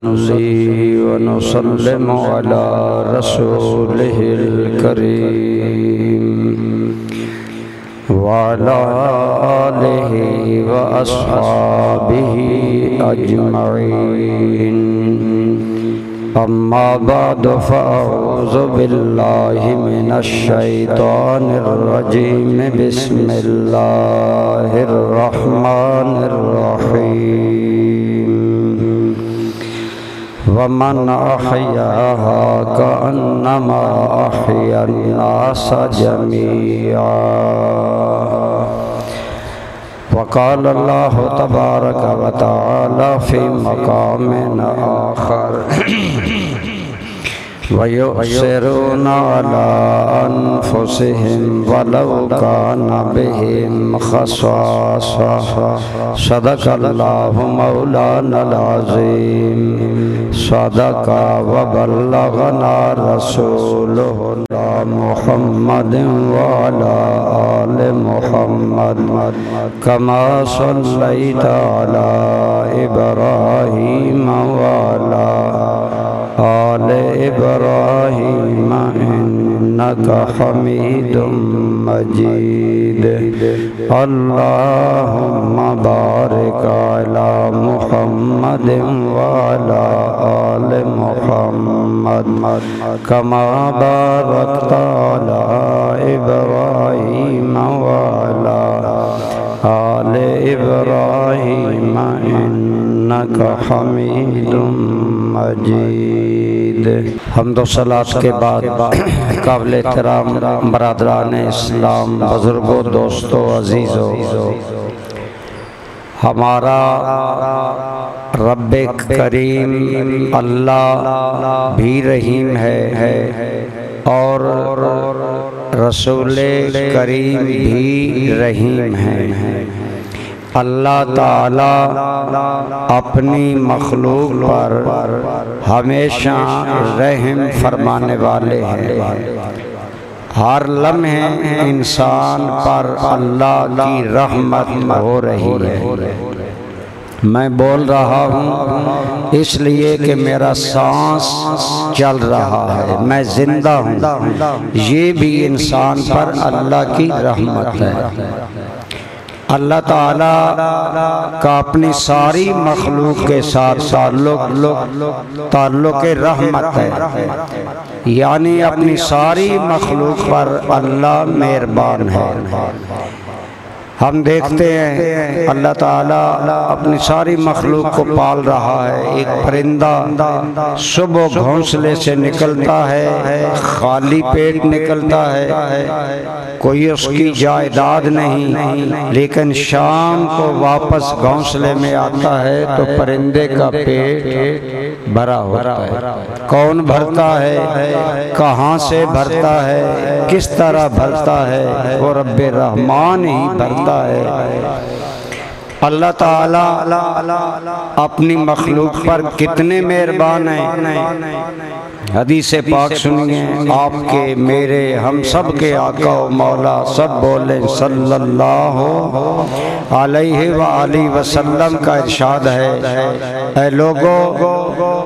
नुसल्ली व नुसल्लिमु अला रसूलिहिल करीम व अला आलिहि व अस्हाबिहि अजमईन। अम्मा बअद फ़अऊज़ु बिल्लाहि मिनश शैतानिर रजीम। बिस्मिल्लाहिर रहमानिर रहीम। वमन अहयाहा कअन्नमा अहयन्नास जमीआ। वक़ाल अल्लाहु तबारक व तआला फ़ी मक़ामिन आख़र वयुसिरूना अला अनफुसिहिम वलौ काना बिहिम खसासा। सदक़ल्लाहु मौलानल अज़ीम। सदक़ा व बल्लगना रसूलुहुल्लाह मुहम्मदिन व अला आलि मुहम्मद कमा सल्लैता अला इब्राहीम व अला आले इब्राहीम इन्नका हमीदुम मजीद। अल्लाहुम्मा बारिक अला मुहम्मदिन व अला आले मुहम्मद कमा बारकता अला इब्राहीम व अला आले इब्राहीम इन्नका हमीदुम मजीद। हम्द व सलात के बाद काबिल एहतराम बरादरान इस्लाम, बुजुर्गों, दोस्तों, अजीज़ों, हमारा रब्बे करीम अल्लाह भी रहीम है और रसूले करीम भी रहीम है। अल्लाह ताला अपनी मखलूक पर हमेशा रहम फरमाने वाले हैं। हर लम्हे इंसान पर अल्लाह की रहमत हो रही है। मैं बोल रहा हूँ इसलिए कि मेरा सांस चल रहा है, मैं जिंदा हूँ। ये भी इंसान पर अल्लाह की रहमत है। अल्लाह ताला का अपनी सारी मखलूक के साथ ताल्लुक़ रहमत है, यानी अपनी सारी मखलूक पर अल्लाह मेहरबान है। हम देखते हैं अल्लाह ताला अपनी सारी मखलूक को पाल रहा है। एक परिंदा सुबह घोंसले से निकलता है, खाली पेट निकलता है, कोई उसकी जायदाद नहीं, लेकिन शाम को वापस घोंसले में आता है तो परिंदे का पेट भरा होता है। कौन भरता है, कहाँ से भरता है, किस तरह भरता है, वो रब्बे रहमान ही भरता है। अल्लाह ताला अपनी मखलूक पर कितने मेहरबान हैं। हदीस पाक सुनिए, आपके, मेरे, हम सब के आका व मौला सब बोले सल्लल्लाहु अलैहि व आलिहि वसल्लम का इरशाद है, ऐ लोगो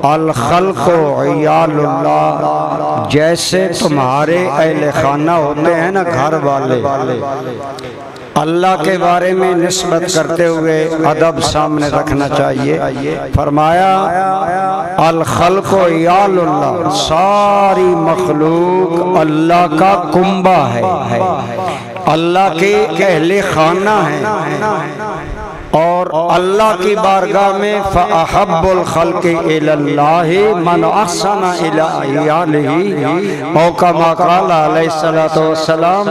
अल खल्क़ु इयालुल्लाह। जैसे तुम्हारे अहले खाना होते हैं ना, घर वाले, अल्लाह के बारे में निस्बत करते हुए अदब सामने रखना चाहिए। फरमाया अल खल्क़ु इयालुल्लाह, सारी मखलूक अल्लाह का कुंबा है, अल्लाह के अहले खाना है। और अल्लाह की बारगाह में फ़अहब्बुल ख़ल्क़ि इलल्लाहि मन अहसना इला इयालिही औ कमा क़ाल अलैहिस्सलातु वस्सलाम।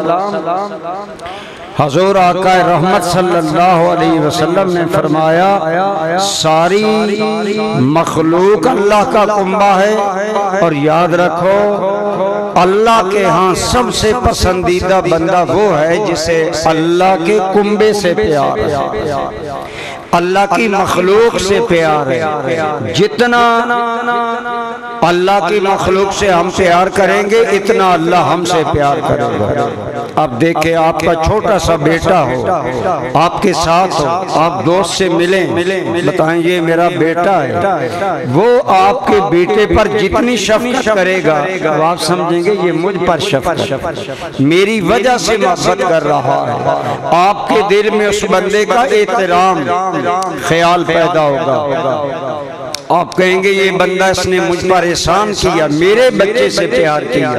हज़ूर आका रहमत सल्लल्लाहु अलैहि वसल्लम ने फरमाया, सारी मखलूक अल्लाह का कुंबा है। और याद रखो, अल्लाह के यहाँ सबसे पसंदीदा बंदा वो है जिसे अल्लाह के कुंबे से प्यार है, अल्लाह की मखलूक से प्यार है। जितना अल्लाह की मखलूक से हम प्यार करेंगे, इतना अल्लाह हमसे प्यार करेगा। अब देखे आपका छोटा सा बेटा हो, आपके साथ हो, आप दोस्त से मिलें, बताएं ये मेरा बेटा है, वो आपके बेटे पर जितनी शफकत करेगा तो आप समझेंगे ये मुझ पर शफकत, मेरी वजह से मोहब्बत कर रहा है। आपके दिल में उस बंदे का एहतराम ख्याल पैदा होगा। आप कहेंगे ये बंदा इसने मुझ पर एहसान किया, मेरे बच्चे से प्यार किया।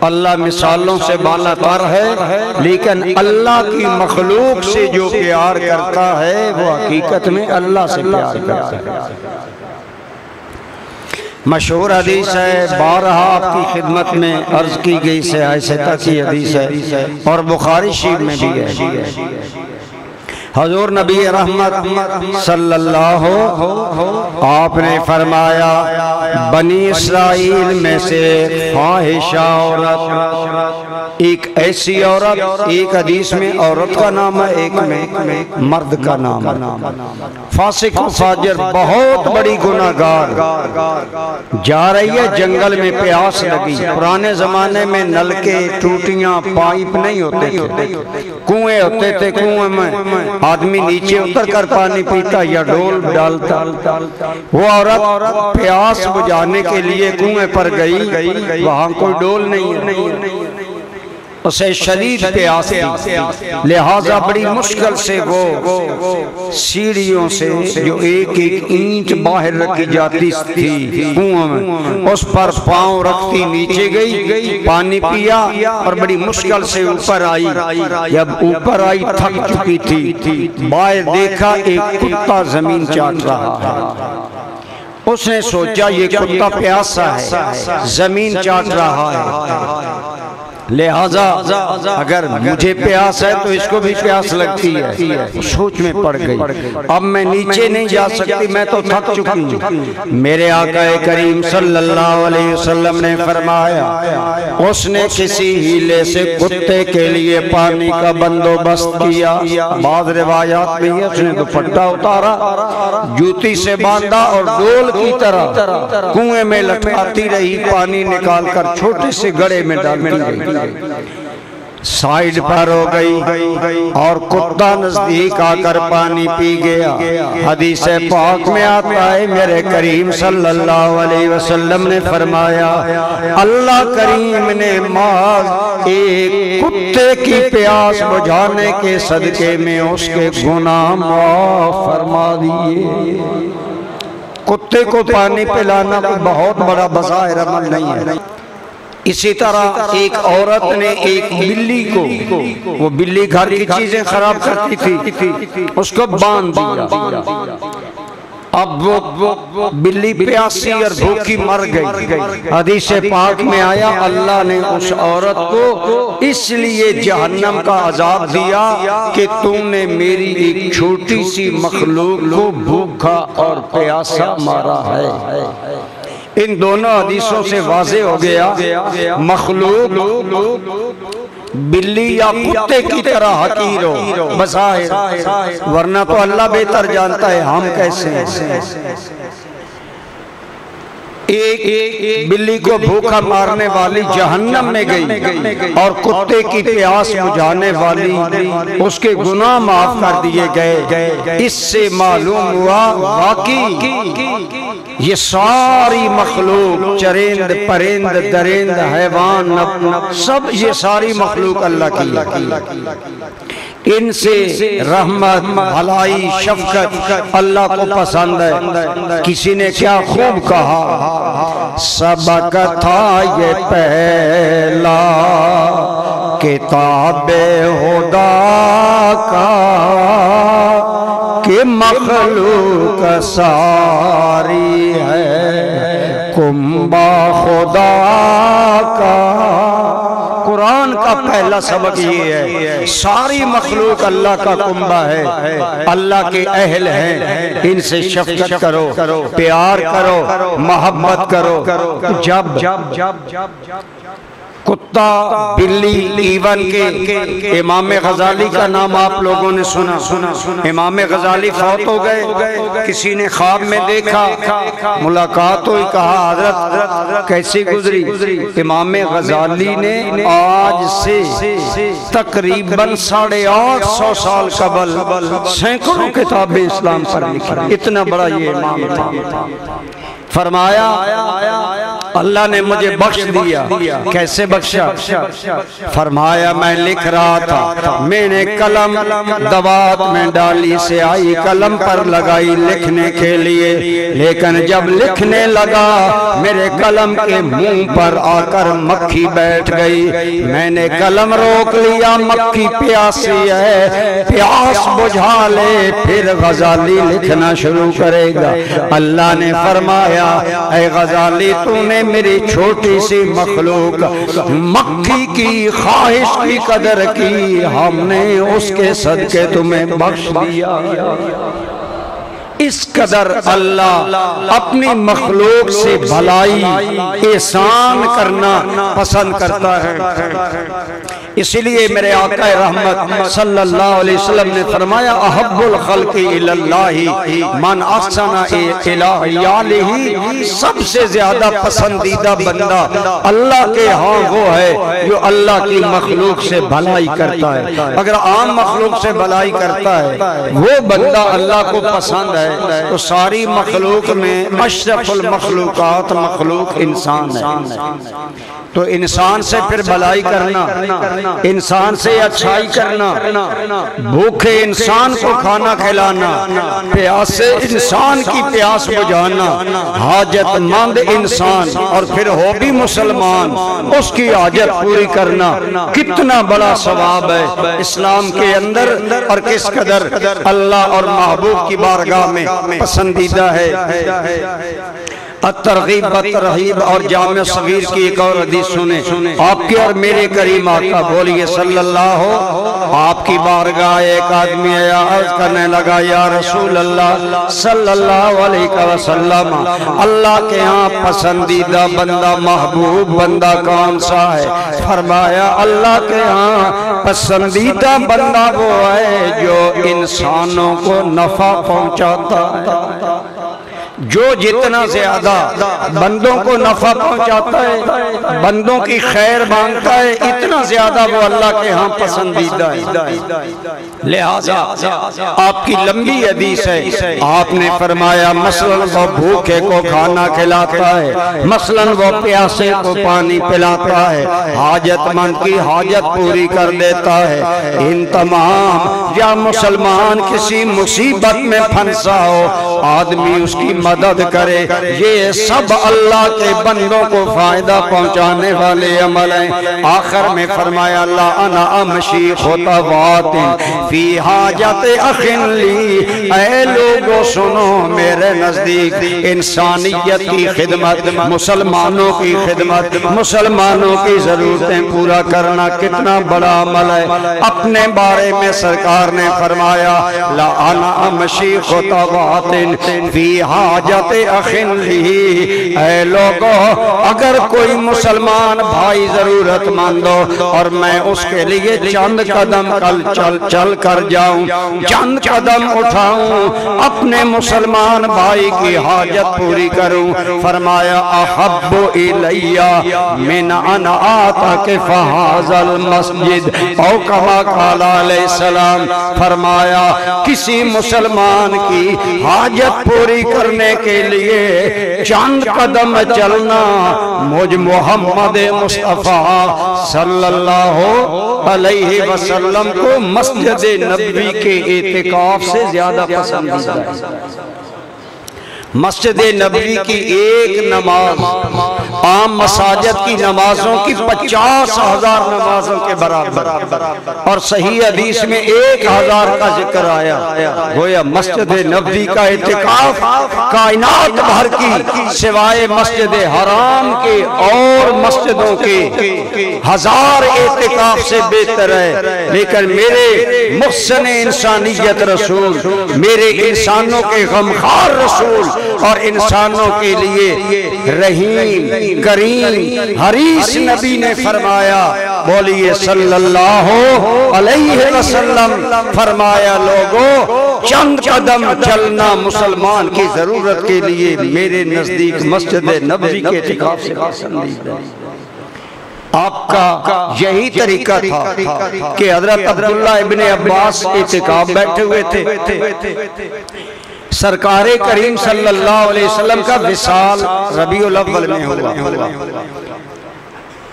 अल्लाह मिसालों से बालातर है, लेकिन अल्लाह की मखलूक से जो प्यार करता है वो हकीकत में अल्लाह से प्यार करता है। मशहूर हदीस है, बारहा आपकी खिदमत में अर्ज की गई से ऐसा की हदीस है और बुखारी शरीफ में भी है। हजूर नबी रहमत सल्लल्लाहु आपने फरमाया, बनी इस्राइल में से फाहिशा औरत, एक ऐसी औरत, एक हदीस में औरत का नाम है, एक में मर्द का नाम है, फासिक फाजिर, बहुत बड़ी गुनाहगार, जा रही है जंगल में, प्यास लगी। पुराने जमाने में नल के टूटियां पाइप नहीं होते थे, कुएं होते थे, कुएं में आदमी नीचे उतर कर पानी पीता या डोल डालता। वो औरत प्यास बुझाने के लिए कुएं पर गई, वहां कोई डोल नहीं है, उसे शदीद प्यास थी, लिहाजा बड़ी मुश्किल से वो सीढ़ियों से जो एक एक ईंट बाहर रखी जाती थी कुआं में, उस पर पांव रखती नीचे गई, पानी पिया और बड़ी मुश्किल से ऊपर आई। जब ऊपर आई थक चुकी थी, बाहर देखा एक कुत्ता जमीन चाट रहा है। उसने सोचा ये कुत्ता प्यासा है, जमीन चाट रहा है, लिहाजा अगर मुझे प्यास है तो इसको भी प्यास लगती है। सोच में पड़ गई, अब मैं नीचे नहीं जा सकती, मैं तो थक चुकी हूँ। मेरे आका करीम सल्लल्लाहु अलैहि वसल्लम ने फरमाया, उसने किसी हीले से कुत्ते के लिए पानी का बंदोबस्त किया। बाद रिवायात में उसने दुपट्टा उतारा, जूती से बांधा और डोल की तरह कुएं में लटकाती रही, पानी निकाल कर छोटे से गड़े में डालती रही। साइड पर हो गई और कुत्ता नजदीक आकर पानी पी गया। हदीस पाक में आता है, मेरे करीम सल्लल्लाहु अलैहि वसल्लम ने फरमाया, अल्लाह करीम ने माज एक कुत्ते की प्यास बुझाने के सदके में उसके गुनाह माफ फरमा दिए। कुत्ते को पानी पिलाना कोई बहुत बड़ा बज़ाहिर अमल नहीं है। इसी तरह एक औरत ने एक बिल्ली को, वो बिल्ली घर की चीजें खराब करती थी, उसको बांध दिया। अब वो बिल्ली प्यासी और भूखी मर गई। हदीस पाक में आया, अल्लाह ने उस औरत को इसलिए जहन्नम का अजाब दिया कि तुमने मेरी एक छोटी सी मखलूक को भूखा और प्यासा मारा है। इन दोनों हदीसों से वाज़े हो गया, मखलूक बिल्ली या कुत्ते की तरह हकीर हो बज़ाहिर, वरना तो अल्लाह बेहतर जानता है हम कैसे हैं। एक बिल्ली को भूखा मारने वाली जहन्नम में गई और कुत्ते की प्यास बुझाने वाली उसके गुनाह माफ कर दिए गए। इससे मालूम हुआ वाकई ये सारी मखलूक, चरिंद परिंद दरिंद हैवान सब, ये सारी मखलूक अल्लाह की, इनसे रहमत भलाई शफकत अल्लाह को पसंद है। किसी ने क्या खूब कहा, सबक था ये पहला किताबे खुदा का कि मखलूक सारी है कुंबा खुदा का। कुरान का पहला सबक ये है, सारी मखलूक अल्लाह का कुंबा है, अल्लाह के अहल हैं, इनसे शफकत करो, प्यार करो, मोहब्बत करो। जब कुत्ता, बिल्ली, ईवन के इमाम गजाली का नाम आप लोगों ने सुना। इमाम गजाली फौत हो गए, किसी ने ख्वाब में देखा, मुलाकात हुई, कहा हजरत कैसी गुजरी? इमाम गजाली ने आज से तकरीबन 850 साल कबल सैकड़ों किताबें इस्लाम पर लिखी। इतना बड़ा ये इमाम था। फरमाया अल्लाह ने मुझे बख्श दिया। कैसे बख्शा? फरमाया मैं लिख रहा था, मैंने कलम दवात में डाली से आई, कलम पर लगाई लिखने के लिए, लेकिन जब लिखने लगा मेरे कलम के मुंह पर आकर मक्खी बैठ गई। मैंने कलम रोक लिया, मक्खी प्यासी है, प्यास बुझा ले फिर गजाली लिखना शुरू करेगा। अल्लाह ने फरमाया ऐ गजाली तूने मेरी छोटी सी मखलूक मक्खी की ख्वाहिश की कदर की, हमने उसके सदके तुम्हें बख्श दिया। इस कदर अल्लाह अपनी मखलूक से भलाई एहसान करना पसंद करता है। इसीलिए मेरे आका रहमत सल्लल्लाहु अलैहि वसल्लम ने फरमाया अहब्बुल खल्क़ि इलल्लाहि मन अहसना इलाही, सबसे ज्यादा पसंदीदा बंदा अल्लाह के यहाँ वो है जो अल्लाह की मखलूक से भलाई करता है। अगर आम मखलूक से भलाई करता है वो बंदा अल्लाह को पसंद है, तो सारी मखलूक में अशरफुल मखलूकात मखलूक इंसान है। तो इंसान से फिर भलाई करना, इंसान से अच्छाई करना, भूखे इंसान को खाना खिलाना, प्यासे इंसान की प्यास बुझाना, हाजतमंद इंसान और फिर हो भी मुसलमान उसकी हाजत पूरी करना, कितना बड़ा सवाब है इस्लाम के अंदर और किस कदर अल्लाह और महबूब की बारगाह में पसंदीदा है। अत-तरगीब व-तरहीब और जामे सगीर की एक और हदीस सुने। आपके और मेरे करीम आका बोलिए सल्लल्लाहु, आपकी बारगाह एक आदमी आया, अर्ज करने लगा या रसूल अल्लाह सल्लल्लाहु अलैहि वसल्लम, अल्लाह के यहाँ पसंदीदा बंदा महबूब बंदा कौन सा है? फरमाया अल्लाह के यहाँ पसंदीदा बंदा वो है जो इंसानों को नफा पहुँचाता है। जो जितना ज्यादा बंदों को नफा पहुंचाता है, बंदों की खैर मांगता है, इतना ज्यादा वो अल्लाह के यहाँ पसंदीदा है। लिहाजा आपकी लंबी हदीस है, आपने फरमाया मसलन वो भूखे को खाना खिलाता है, मसलन वो प्यासे को पानी पिलाता है, हाजतमंद की हाजत पूरी कर देता है। इन तमाम या मुसलमान किसी मुसीबत में फंसा हो, आदमी उसकी मदद करे, ये सब अल्लाह के बंदों को फायदा पहुंचाने वाले अमल हैं। आखिर में फरमाया अल्लाह अना अमशी खुतवातिन फी हाजत अखिन ली, ऐ लोगों सुनो मेरे नजदीक इंसानियत की खिदमत, मुसलमानों की खिदमत, मुसलमानों की जरूरतें पूरा करना कितना बड़ा अमल है। अपने बारे में सरकार ने फरमाया ला अना अमशी खुतवातिन फी हाजत अखिन ली, ऐ लोगों अगर कोई मुसलमान भाई जरूरतमंद हो और मैं उसके लिए चंद कदम चल कर जाऊं, चंद कदम उठाऊं, अपने मुसलमान भाई की हाजत पूरी करूं, फरमाया अहब्बु इलैया मिन अन आतके फहाज़ल मस्जिद औ कमा क़ाला अलैहि सलाम। फरमाया किसी मुसलमान की हाजत पूरी करने के लिए चंद कदम चलना मुझ मोहम्मद मुस्तफा सल्लल्लाहु अलैहि वसल्लम को मस्जिद नबवी के एतिकाफ से ज्यादा पसंदीदा है। मस्जिद नबवी की एक नमाज आम मसाजिद की नमाजों की 50,000 नमाजों के बराबर, और सही हदीस में 1000 का जिक्र आया। गोया मस्जिद नबवी का इत्तिकाफ कायनात भर की सिवाय मस्जिद हराम के और मस्जिदों के 1000 इत्तिकाफ से बेहतर है। लेकिन मेरे मुहसिन इंसानियत रसूल, मेरे इंसानों के गमखार रसूल और इंसानों के लिए रहीम करीम हरीस नबी ने फरमाया, बोलिए सल्लल्लाहु अलैहि वसल्लम, फरमाया लोगों चंद कदम चलना मुसलमान की जरूरत के लिए मेरे नजदीक मस्जिद नबवी के इतिकाफ से पसंदीदा है। आपका यही तरीका था कि हजरत अब्दुल्ला इब्ने अब्बास इतिकाफ बैठे हुए थे, सरकारे करीम सल्लल्लाहु अलैहि वसल्लम का विसाल रबीउल अव्वल में हुआ।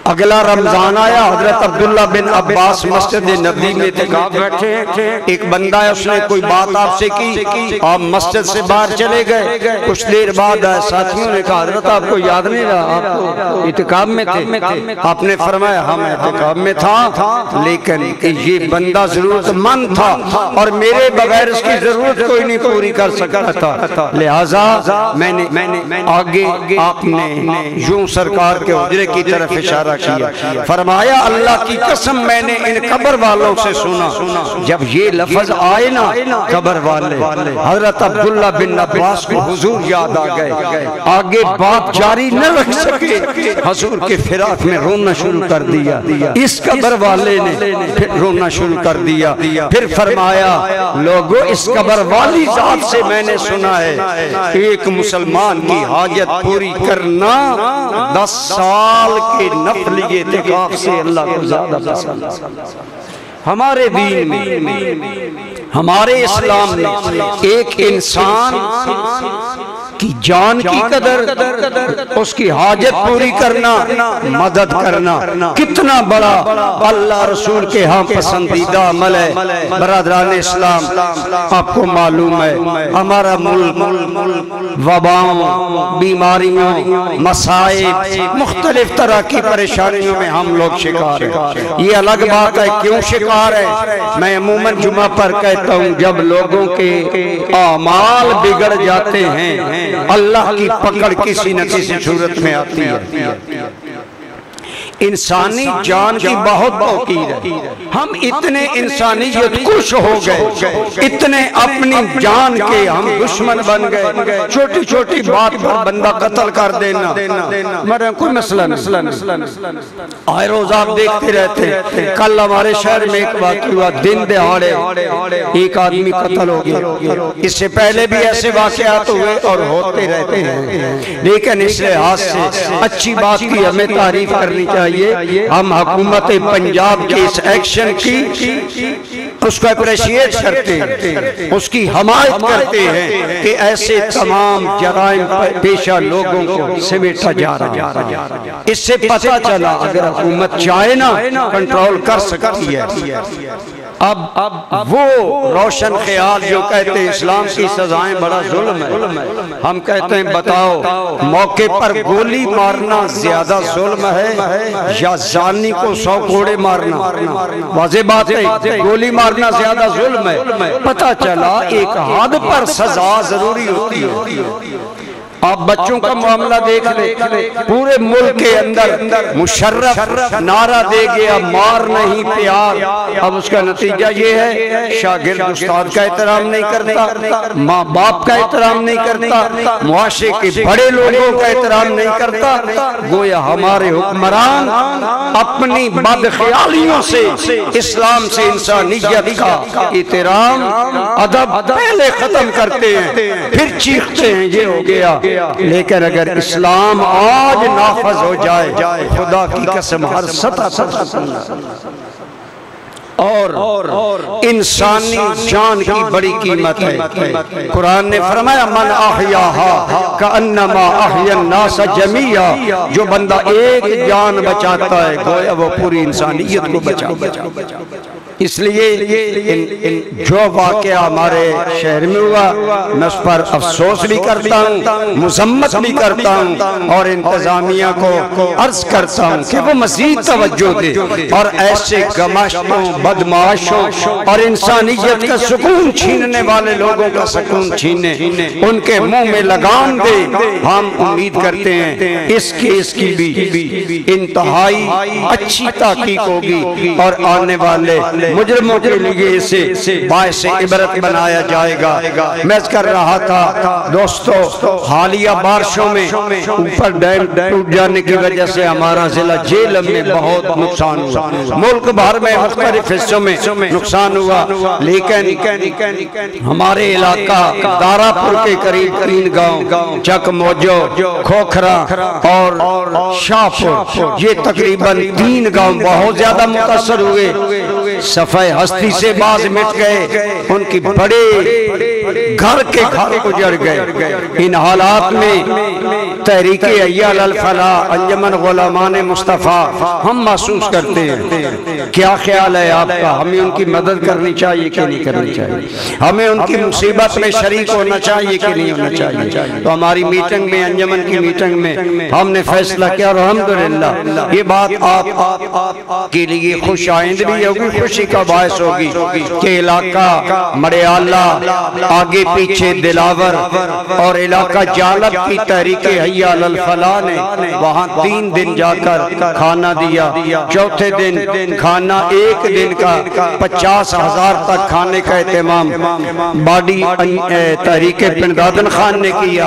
अगला रमजान आया, हजरत अब्दुल्ला बिन अब्बास मस्जिद नबी में इतिकाफ बैठे हैं। एक बंदा है, उसने कोई बात आपसे की, आप मस्जिद से बाहर चले गए। कुछ देर बाद साथियों ने कहा, हजरत आपको याद नहीं रहा, आप इतिकाफ में थे? आपने फरमाया हाँ मैं इतिकाफ में था, लेकिन ये बंदा जरूरतमंद था और मेरे बगैर इसकी जरूरत कोई नहीं पूरी कर सकता था, लिहाजा मैंने आगे आपने यूं सरकार के हुजरे की तरफ इशारा किया। फरमाया अल्लाह की कसम मैंने इन कब्र वालों से सुना, जब ये लफ्ज आए ना कब्र वाले, हजरत अब्दुल्ला बिन अब्बास को हुजूर याद आ गए। आगे बात जारी न रख सके, हुजूर के फिराक में रोना शुरू कर दिया। इस कब्र वाले ने फिर रोना शुरू कर दिया। फिर फरमाया लोगों इस कब्र वाली जात से मैंने सुना है एक मुसलमान की हाजत पूरी करना 10 साल के नफल इतिकाफ से अल्लाह को ज्यादा पसंद। हमारे दीन में, हमारे इस्लाम में एक इंसान की जान की कदर, उसकी हाजत पूरी करना, मदद करना कितना बड़ा अल्लाह रसूल के यहाँ पसंदीदा अमल है। बरादरान इस्लाम, आपको मालूम है हमारा मुल्क वबाओं, बीमारियों, मसाइब, मुख्तलिफ तरह की परेशानियों में हम लोग शिकार हैं। ये अलग बात है क्यों शिकार है। मैं अमूमन जुमा पर कहता हूँ जब लोगों के आमाल बिगड़ जाते हैं अल्लाह की पकड़ किसी न किसी सूरत में आती है। इंसानी जान की बहुत तौकीर है। हम इतने इंसानियत खुश हो गए, इतने अपनी जान के हम दुश्मन बन गए। छोटी छोटी बात पर बंदा कत्ल कर देना, मरे कोई मसला नहीं। आए रोज आप देखते रहते हैं। कल हमारे शहर में एक वाक़या हुआ, दिन दहाड़े एक आदमी कत्ल हो गया। इससे पहले भी ऐसे वाक़यात हुए और होते रहते हैं, लेकिन इस लिहाज से अच्छी बात की हमें तारीफ करनी चाहिए। हम हुकूमत पंजाब के इस एक्शन की उसको अप्रिशिएट करते हैं, उसकी हमायत करते हैं कि ऐसे तमाम जराइम पेशा लोगों को समेटा जा रहा है। इससे पता चला अगर हुकूमत चाहे ना कंट्रोल कर सकती है। अब वो रोशन ख्याल जो कहते हैं इस्लाम की सजाएं बड़ा जुल्म है, हम कहते हैं बताओ मौके पर गोली मारना ज्यादा जुल्म है या जानी को 100 कोड़े मारना? वाज़ेह बात है गोली मारना ज्यादा जुल्म है। पता चला एक हद पर सजा जरूरी होती है। आप बच्चों का मामला देख ले, पूरे मुल्क के अंदर मुशर्रफ नारा दे गया मार नहीं प्यार। अब उसका नतीजा ये है शागिर्द उस्ताद का एहतराम नहीं करता, माँ बाप का एहतराम नहीं करता, मुआशरे के बड़े लोगों का एहतराम नहीं करता। गोया हमारे हुक्मरान अपनी बदख्यालियों से इस्लाम से इंसानियत का एहतराम अदब पहले खत्म करते हैं, फिर चीखते हैं ये हो गया। लेकिन अगर इस्लाम आज नाफज हो जाए खुदा की कसम हर सतह और इंसानी जान की बड़ी कीमत है। कुरान ने फरमाया मन अहयाहा कअन्नमा अहयन नास जमीया, जो बंदा एक जान बचाता है गोया वो पूरी इंसानियत को बचा। इसलिए जो वाकया हमारे शहर में हुआ मैं उस पर अफसोस भी करता हूँ, मुजम्मत भी करता हूँ और इंतजामिया को अर्ज करता हूँ कि वो मजीद तवज्जो दे और ऐसे गमाशों, बदमाशों और इंसानियत का सुकून छीनने वाले लोगों का सुकून छीने, उनके मुंह में लगाम दे। हम उम्मीद करते हैं इस केस की भी इंतहाई अच्छी तहकीक होगी और आने वाले मुजरिमों के लिए इसे बायस इबरत बनाया जाएगा। मैं कर रहा था दोस्तों, हालिया बारिशों में ऊपर डैम टूट जाने की वजह से हमारा जिला जेल में बहुत नुकसान हुआ, मुल्क भर में मुख्तलिफ हिस्सों में नुकसान हुआ, लेकिन हमारे इलाका दारापुर के करीब 3 गांव चक मोजो, खोखरा और शाहपुर, ये तकरीबन 3 गांव बहुत ज्यादा मुतासर हुए। सफाई हस्ती से बाज मिट गए, उनकी बड़े घर के घर उजड़ गए। इन हालात में तहरीके अय्याल अल फलाह अंजमन गुलामान मुस्तफ़ा हम महसूस करते हैं। क्या ख्याल है आपका? हमें उनकी मदद करनी चाहिए कि नहीं करनी चाहिए? हमें उनकी मुसीबत में शरीक होना चाहिए कि नहीं होना चाहिए? तो हमारी मीटिंग में, अंजमन की मीटिंग में हमने फैसला किया और अल्हम्दुलिल्लाह ये बात आप के लिए खुश आइंदगी होगी, खुशी का बायस होगी कि इलाका मड़ियाला, आगे पीछे दिलावर और इलाका जालब की तहरीके अय्याल अल फलाह ने वहाँ 3 दिन जाकर खाना दिया। चौथे दिन खाना, एक दिन का 50,000 तक खाने का एहतमाम बाडी तहरीके पिंदादन खान ने किया।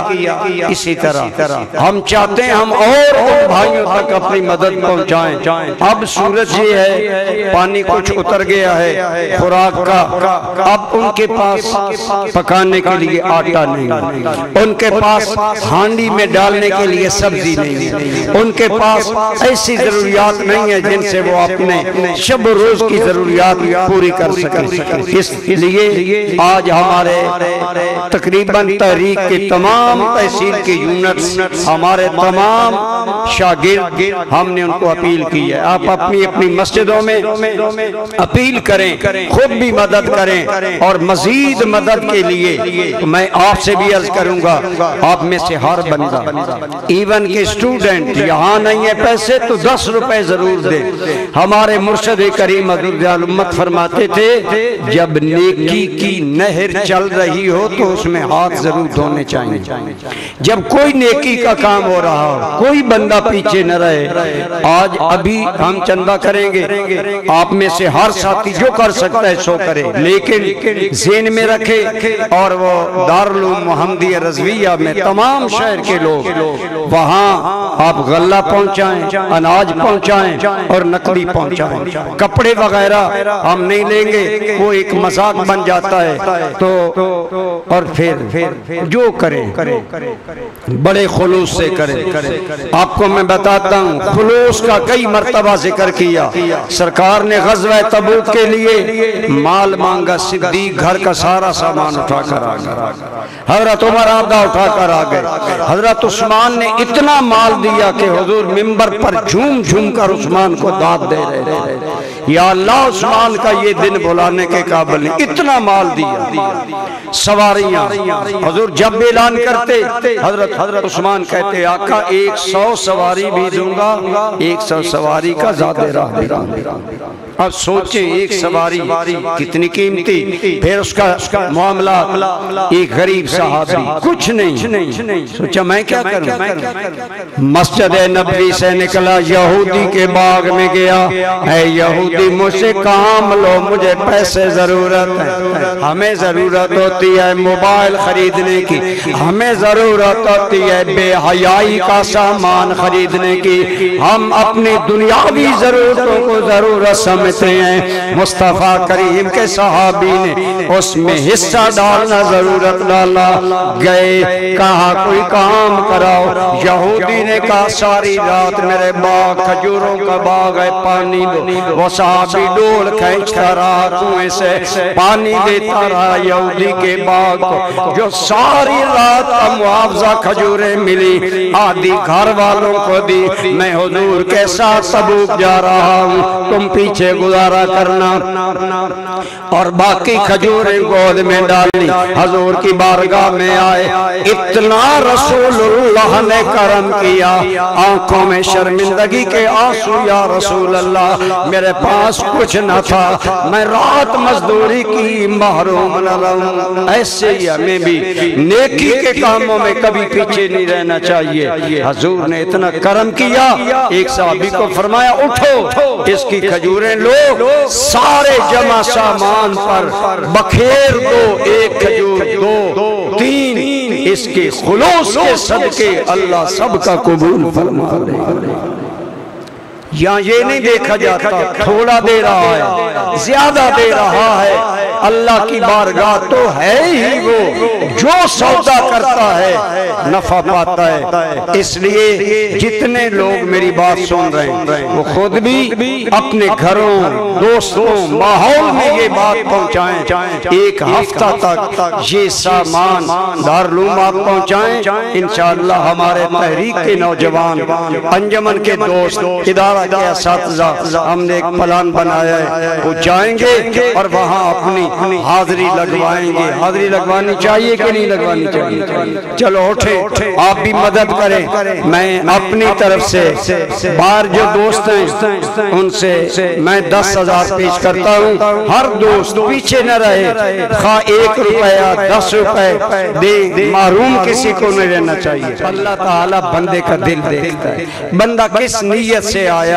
इसी तरह हम चाहते हैं हम और उन भाइयों तक अपनी मदद पहुँचाएं। अब सूरज ये है, पानी कुछ उतर गया है खुराक का, अब उनके पास पकाने के लिए आटा नहीं, उनके पास हांडी में डालने के लिए सब्जी नहीं है, उनके पास ऐसी जरूरियात नहीं है जिनसे वो अपने शब रोज की जरूरियात पूरी कर सके। इसलिए आज हमारे तकरीबन तहरीक के तमाम तहसील के यूनिट, हमारे तमाम शागिर्द, हमने उनको अपील की है आप अपनी अपनी मस्जिदों में अपील करें, खुद भी मदद करें और मजीद मदद के लिए मैं आपसे भी अर्ज करूंगा, आप में से हर बंदा, इवन के स्टूडेंट, यहाँ नहीं है पैसे तो 10 रुपए जरूर दे। हमारे मुर्शद करीम हज़रत उम्मत फरमाते थे जब नेकी की नहर चल रही हो तो उसमें हाथ जरूर धोने चाहिए। जब कोई नेकी का काम हो रहा हो, कोई बंदा पीछे न रहे। आज अभी हम चंदा करेंगे, आप में से हर साथी जो कर सकता है सो करे, लेकिन ज़हन में रखे और वो दारुल उलूम मुहम्मदिया रज़विया में तमाम शहर के लोग वहाँ आप गल्ला पहुँचाएं, अनाज पहुँचाएं और नकदी पहुँचाएं। कपड़े वगैरह हम नहीं लेंगे, वो एक मजाक बन जाता है। तो और फिर जो करें बड़े खुलूस से करें। आपको मैं बताता हूँ खुलूस का कई मर्तबा जिक्र किया। सरकार ने ग़ज़वा तबूक के लिए माल मांगा, सिद्दीक घर का सारा सामान उठा कर आ गए, हजरत उमर आबदा उठा कर आ गए, हजरत उस्मान ने इतना माल दिया कि हुजूर मिंबर पर झूम झूम कर उस्मान को दाद दे रहे थे, या अल्लाह उस्मान का ये दिन बुलाने के काबिल नहीं, इतना माल दिया। सवारियां हुजूर जब ऐलान करते हजरत उस्मान कहते आका 100 सवारी भी दूंगा, 100 सवारी का ज़्यादा राह भी। अब सोचे एक सवारी कितनी कीमती, फिर उसका मामला एक गरीब साहबी कुछ नहीं सोचा मैं क्या करूं। मस्जिद नबवी से निकला, यहूदी के बाग में गया, है यहूदी मुझसे काम लो, मुझे पैसे जरूरत है, हमें जरूरत होती है मोबाइल खरीदने की, हमें जरूरत होती है बेहयाई का सामान खरीदने की, हम अपनी दुनियावी जरूरतों को जरूरत समझते हैं। मुस्तफा करीम के सहाबी ने उसमें हिस्सा डालना जरूरत डाला। गए कहा कोई काम कराओ, यहूदी ने कहा सारी रात मेरे बाग खजूरों का बाग है, पानी दो। वो सहाबी डोल खींचता रहा, कुएं से पानी देता रहा यहूदी के बाग को, जो सारी रात का मुआवजा खजूरें मिली, आधी घर वालों को दी। मैं हुजूर के साथ तबूक जा रहा हूँ, तुम पीछे गुजारा करना। और बाकी खजूरें गोद में डाली, हजूर की बारगाह में आए। इतना रसूलुल्लाह ने करम किया, आंखों में शर्मिंदगी के आंसू। या रसूल अल्लाह, मेरे पास कुछ न था, मैं रात मजदूरी की महरूम न रहूं। ऐसे ही हमें भी नेकी के कामों में कभी पीछे नहीं रहना चाहिए। हजूर ने इतना करम किया, एक सहाबी को फरमाया उठो, इसकी खजूरें लो, सारे जमा सामान पर बखेर दो, एक खजूर, दो, तीन, इसके खुलूस के सदके अल्लाह सबका कबूल फरमा ले। यहाँ ये नहीं देखा जाता थोड़ा दे रहा है, ज्यादा दे रहा है। अल्लाह की बारगाह तो है ही वो जो सौदा करता है नफा पाता है। इसलिए जितने लोग मेरी बात सुन रहे हैं वो खुद भी अपने घरों, दोस्तों, माहौल में ये बात पहुंचाएं। एक हफ्ता तक ये सामान दारुल आप पहुंचाएं। इंशाअल्लाह हमारे तहरीक के नौजवान, अंजमन के दोस्त, इदारा के असातिज़ा, हमने एक प्लान बनाया है, वो जाएंगे और वहाँ अपनी हाजिरी लगवाएंगे। हाजिरी लगवानी चाहिए कि नहीं लगवानी चाहिए? चलो उठे, आप भी मदद करें। मैं अपनी तरफ से बाहर जो दोस्त हैं उनसे मैं 10,000 पेश करता हूँ। हर दोस्त पीछे न रहे, खा 1 रुपया 10 रुपए दे, महरूम किसी को नहीं रहना चाहिए। अल्लाह ताला बंदे का दिल देखता है, बंदा किस नीयत से आया,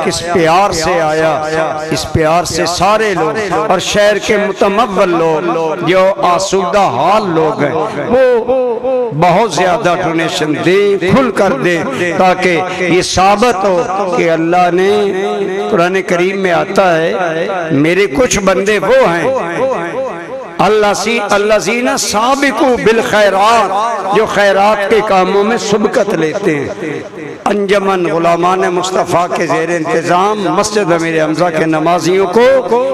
किस प्यार से आया। इस प्यार से सारे लोग और शहर के मुतमव्वल लोग जो आसूदा हाल लोग हैं वो बहुत ज्यादा डोनेशन दे, खुल कर दे, ताकि ये साबित हो कि अल्लाह ने, कुरान करीम में आता है मेरे कुछ बंदे वो हैं अल्लाज़ीना साबिकू बिल खैरात, जो खैरात के कामों में सुबकत लेते हैं। अंजमन गुलामान मुस्तफ़ा के ज़ेर इंतज़ाम मस्जिद अमीर हमज़ा के नमाजियों को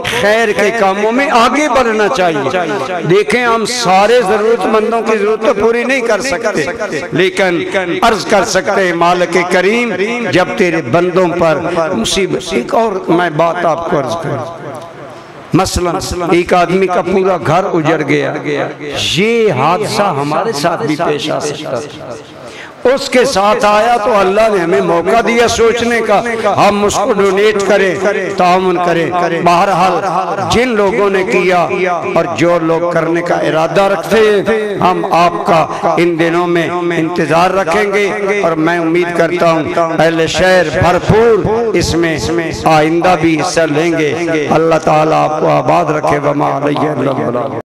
खैर के कामों में आगे बढ़ना चाहिए। देखें, हम सारे ज़रूरतमंदों की ज़रूरत तो पूरी नहीं कर सकते, लेकिन अर्ज कर सकते हैं मालिक करीम, जब तेरे बंदों पर मुसीबत। एक और मैं बात आपको अर्ज करूं, मसलन एक आदमी का पूरा घर उजड़ गया, ये हादसा हमारे साथ भी पेश आ सकता था। उसके साथ आया तो अल्लाह ने हमें मौका दिया सोचने का, हम उसको डोनेट करें, ताउन करें। बहरहाल जिन लोगों ने किया और जो लोग करने का इरादा रखते हैं, हम आपका इन दिनों में इंतजार रखेंगे और मैं उम्मीद करता हूँ अहले शहर भरपूर इसमें आइंदा भी हिस्सा लेंगे। अल्लाह ताला आपको आबाद रखे। वमा अलैहि।